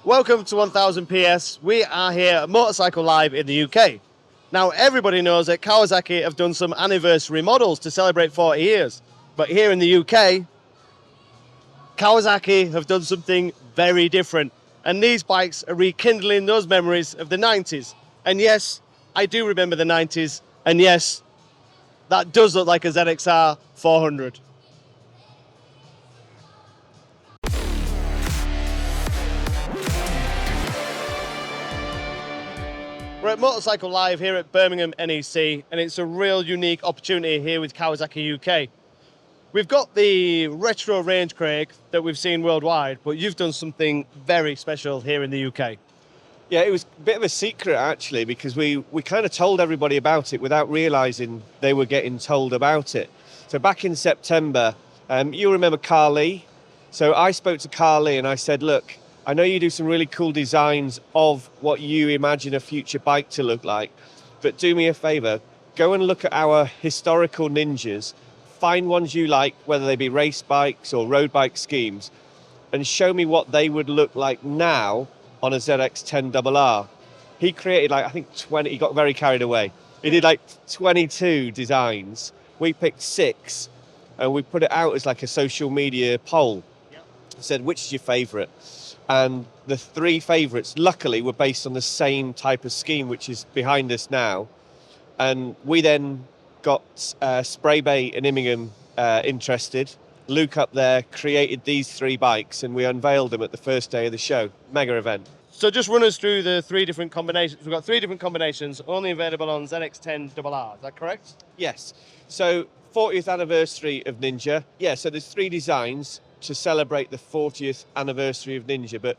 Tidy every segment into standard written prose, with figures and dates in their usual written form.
Welcome to 1000 PS. We are here at Motorcycle Live in the UK. Now, everybody knows that Kawasaki have done some anniversary models to celebrate 40 years. But here in the UK, Kawasaki have done something very different. And these bikes are rekindling those memories of the 90s. And yes, I do remember the 90s. And yes, that does look like a ZX4R 400. We're at Motorcycle Live here at Birmingham NEC, and it's a real unique opportunity here with Kawasaki UK. We've got the retro range, Craig, that we've seen worldwide, but you've done something very special here in the UK. Yeah, it was a bit of a secret actually, because we kind of told everybody about it without realising they were getting told about it. So back in September, you remember Carly? So I spoke to Carly and I said, look, I know you do some really cool designs of what you imagine a future bike to look like, but do me a favour, go and look at our historical Ninjas, find ones you like, whether they be race bikes or road bike schemes, and show me what they would look like now on a ZX10RR. He created I think 20, he got very carried away. He did 22 designs. We picked 6 and we put it out as a social media poll. Said, which is your favourite? And the 3 favourites, luckily, were based on the same type of scheme, which is behind us now. And we then got Spray Bay and Birmingham interested. Luke up there created these 3 bikes, and we unveiled them at the first day of the show. Mega event. So just run us through the 3 different combinations. We've got 3 different combinations, only available on ZX10RR. Is that correct? Yes. So 40th anniversary of Ninja. Yeah, so there's 3 designs to celebrate the 40th anniversary of Ninja, but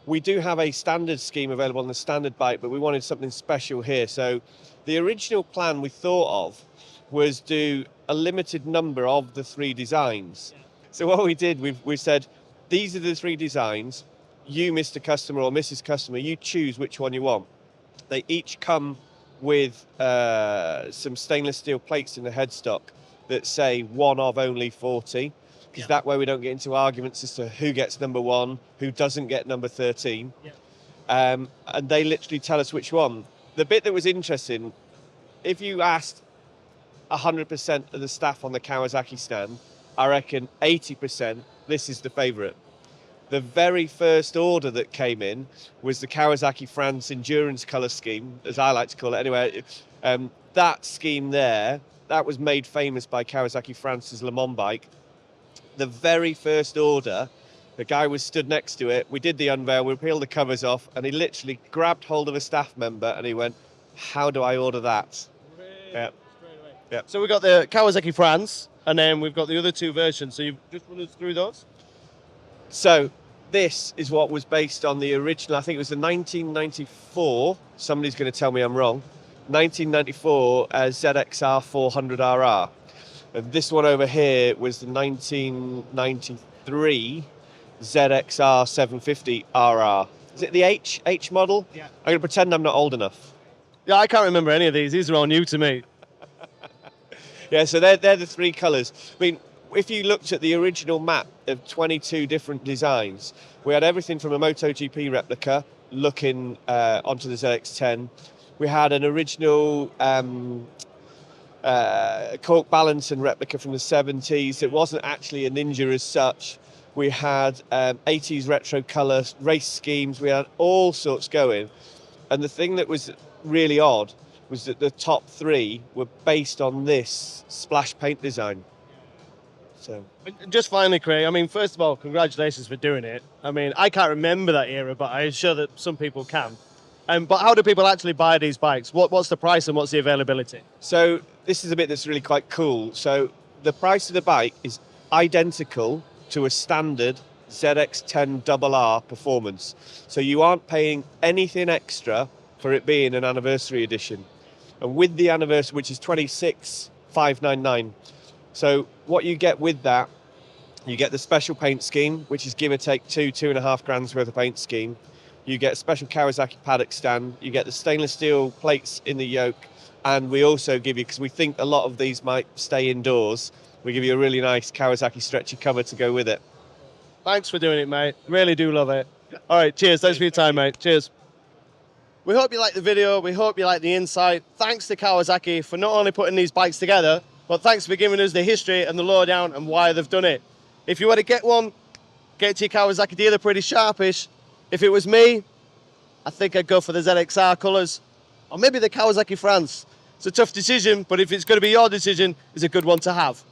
we do have a standard scheme available on the standard bike, but we wanted something special here. So the original plan we thought of was do a limited number of the 3 designs. So what we did, we said, these are the 3 designs. You, Mr. Customer or Mrs. Customer, you choose which one you want. They each come with some stainless steel plates in the headstock that say one of only 40. Because that way we don't get into arguments as to who gets number 1, who doesn't get number 13. And they literally tell us which one. The bit that was interesting, if you asked 100% of the staff on the Kawasaki stand, I reckon 80%, this is the favourite. The very first order that came in was the Kawasaki France Endurance colour scheme, as I like to call it anyway. That scheme there, that was made famous by Kawasaki France's Le Mans bike. The very first order, the guy was stood next to it. We did the unveil, we peeled the covers off, and he literally grabbed hold of a staff member and he went, how do I order that? Really? Yeah. So we've got the Kawasaki France, and then we've got the other 2 versions. So you've just run us through those? So this is what was based on the original, I think it was the 1994, somebody's going to tell me I'm wrong, 1994 ZX4R 400RR. And this one over here was the 1993 ZX4R 750RR. Is it the H model? Yeah. I'm going to pretend I'm not old enough. Yeah, I can't remember any of these. These are all new to me. Yeah, so they're the 3 colours. I mean, if you looked at the original map of 22 different designs, we had everything from a MotoGP replica looking onto the ZX10. We had an original cork balance and replica from the 70s. It wasn't actually a Ninja as such. We had 80s retro colour race schemes. We had all sorts going. And the thing that was really odd was that the top 3 were based on this splash paint design. So, just finally, Craig, I mean, first of all, congratulations for doing it. I mean, I can't remember that era, but I'm sure that some people can. But how do people actually buy these bikes? What's the price and what's the availability? So this is a bit that's really quite cool. So the price of the bike is identical to a standard ZX10RR performance. So you aren't paying anything extra for it being an anniversary edition. And with the anniversary, which is 26,599. So what you get with that, you get the special paint scheme, which is give or take 2.5 grand's worth of paint scheme. You get a special Kawasaki paddock stand. You get the stainless steel plates in the yoke. And we also give you, because we think a lot of these might stay indoors, we give you a really nice Kawasaki stretcher cover to go with it. Thanks for doing it, mate. Really do love it. All right, cheers. Thanks for your time, mate. Cheers. We hope you liked the video. We hope you liked the insight. Thanks to Kawasaki for not only putting these bikes together, but thanks for giving us the history and the lowdown and why they've done it. If you were to get one, get to your Kawasaki dealer pretty sharpish. If it was me, I think I'd go for the ZXR colours, or maybe the Kawasaki France. It's a tough decision, but if it's going to be your decision, it's a good one to have.